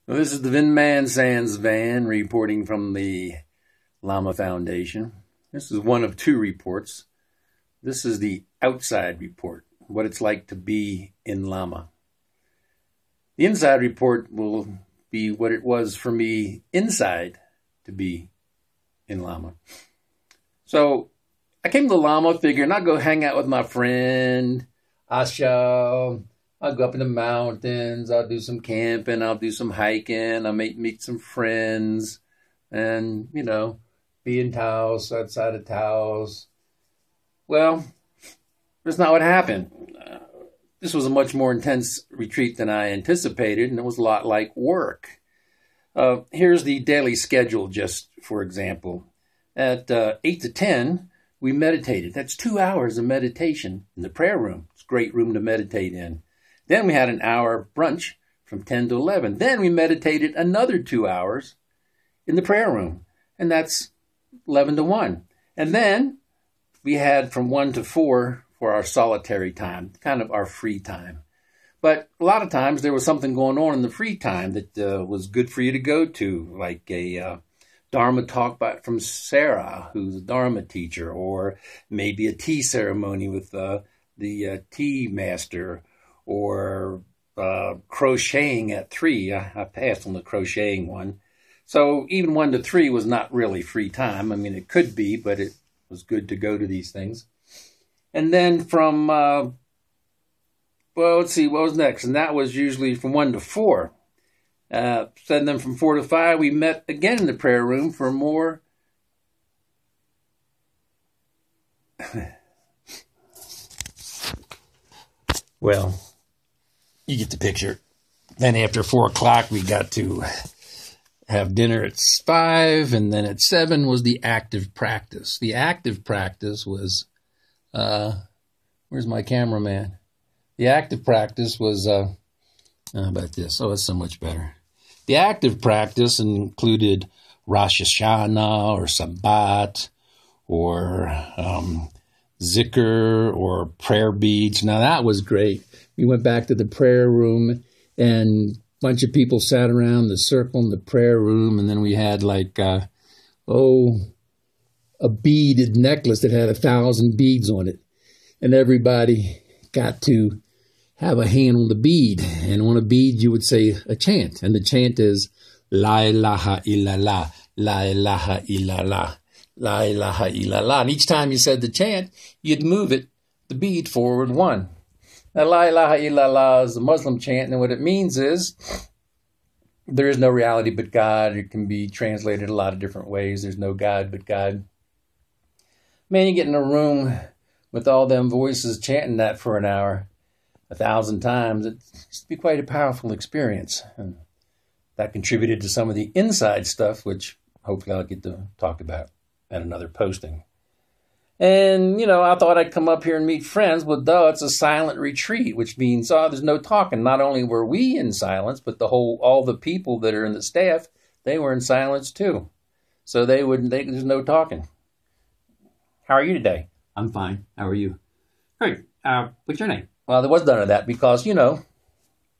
Well, this is the Vin Man Sans Van reporting from the Lama Foundation. This is one of two reports. This is the outside report, what it's like to be in Lama. The inside report will be what it was for me inside to be in Lama. So I came to Lama figuring I'll go hang out with my friend Asha. I'll go up in the mountains, I'll do some camping, I'll do some hiking, I'll meet some friends, and, be in Taos, outside of Taos. Well, that's not what happened. This was a much more intense retreat than I anticipated, and it was a lot like work. Here's the daily schedule, just for example. At 8 to 10, we meditated. That's 2 hours of meditation in the prayer room. It's a great room to meditate in. Then we had an hour brunch from 10 to 11. Then we meditated another 2 hours in the prayer room, and that's 11 to 1. And then we had from 1 to 4 for our solitary time, kind of our free time. But a lot of times there was something going on in the free time that was good for you to go to, like a Dharma talk from Sarah, who's a Dharma teacher, or maybe a tea ceremony with the tea master, or crocheting at 3. I passed on the crocheting one. So even 1 to 3 was not really free time. I mean, it could be, but it was good to go to these things. And then from, let's see, what was next? And that was usually from 1 to 4. And then from 4 to 5, we met again in the prayer room for more. Well, you get the picture. Then after 4 o'clock, we got to have dinner at 5, and then at 7 was the active practice. The active practice was, where's my cameraman? The active practice was, how about this? Oh, it's so much better. The active practice included Rosh Hashanah or Sabbat or Zikr or prayer beads. Now, that was great. We went back to the prayer room, and a bunch of people sat around the circle in the prayer room, and then we had like, a beaded necklace that had 1,000 beads on it. And everybody got to have a hand on the bead. And on a bead, you would say a chant. And the chant is, La ilaha illallah, La ilaha illallah, La ilaha illallah. And each time you said the chant, you'd move it, the bead, forward 1. Now, La ilaha illallah is a Muslim chant, and what it means is there is no reality but God. It can be translated a lot of different ways. There's no God but God. Man, you get in a room with all them voices chanting that for an hour, 1,000 times, it used to be quite a powerful experience. And that contributed to some of the inside stuff, which hopefully I'll get to talk about at another posting. And, I thought I'd come up here and meet friends, but though it's a silent retreat, which means, there's no talking. Not only were we in silence, but all the people that are in the staff, they were in silence too. So there's no talking. How are you today? I'm fine. How are you? Great. What's your name? Well, there was none of that because, it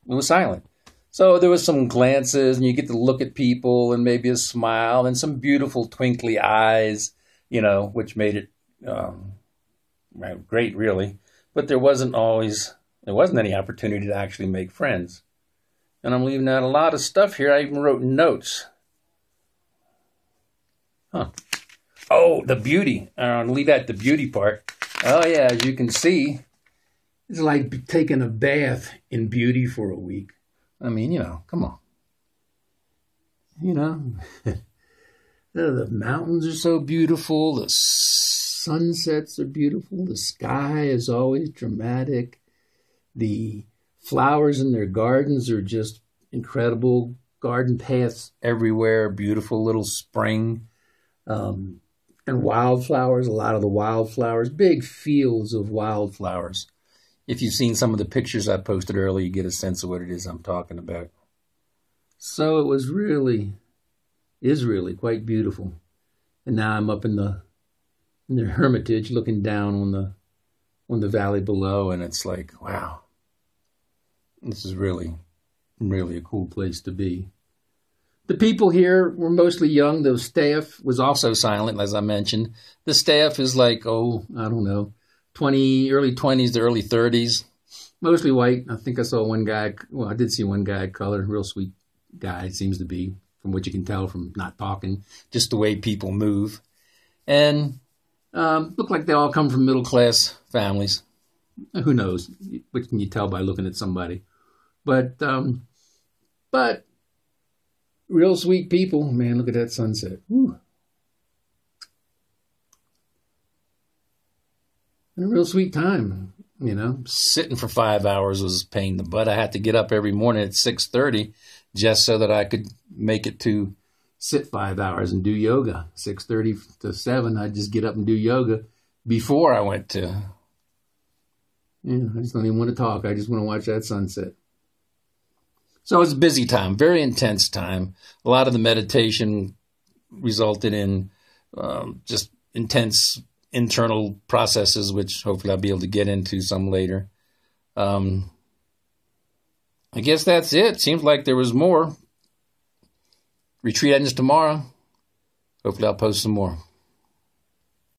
was silent. So there was some glances, and you get to look at people, and maybe a smile, and some beautiful twinkly eyes, which made it great, really. But there wasn't any opportunity to actually make friends. And I'm leaving out a lot of stuff here. I even wrote notes. Huh. Oh, the beauty. I'll leave out the beauty part. Oh, yeah, as you can see, it's like taking a bath in beauty for a week. I mean, come on. The mountains are so beautiful. The sunsets are beautiful. The sky is always dramatic. The flowers in their gardens are just incredible. Garden paths everywhere. Beautiful little spring. And wildflowers, a lot of the wildflowers, big fields of wildflowers. If you've seen some of the pictures I posted earlier, you get a sense of what it is I'm talking about. So it is really quite beautiful. And now I'm up in the Hermitage looking down on the valley below, and it's like, wow, this is really, really a cool place to be. The people here were mostly young. The staff was also silent, as I mentioned. The staff is like, oh, I don't know, early 20s to early 30s. Mostly white. I think I saw one guy. Well, I did see one guy of color. Real sweet guy, it seems to be, from what you can tell from not talking. Just the way people move. And look like they all come from middle-class families. Who knows? What can you tell by looking at somebody? But real sweet people. Man, look at that sunset. Woo. And a real sweet time, you know. Sitting for 5 hours was a pain in the butt. I had to get up every morning at 6:30 just so that I could make it to sit 5 hours and do yoga. 6:30 to 7, I'd just get up and do yoga before I went to. Yeah, I just don't even want to talk. I just want to watch that sunset. So it's a busy time, very intense time. A lot of the meditation resulted in just intense internal processes, which hopefully I'll be able to get into some later. I guess that's it. Seems like there was more. Retreat ends tomorrow. Hopefully I'll post some more.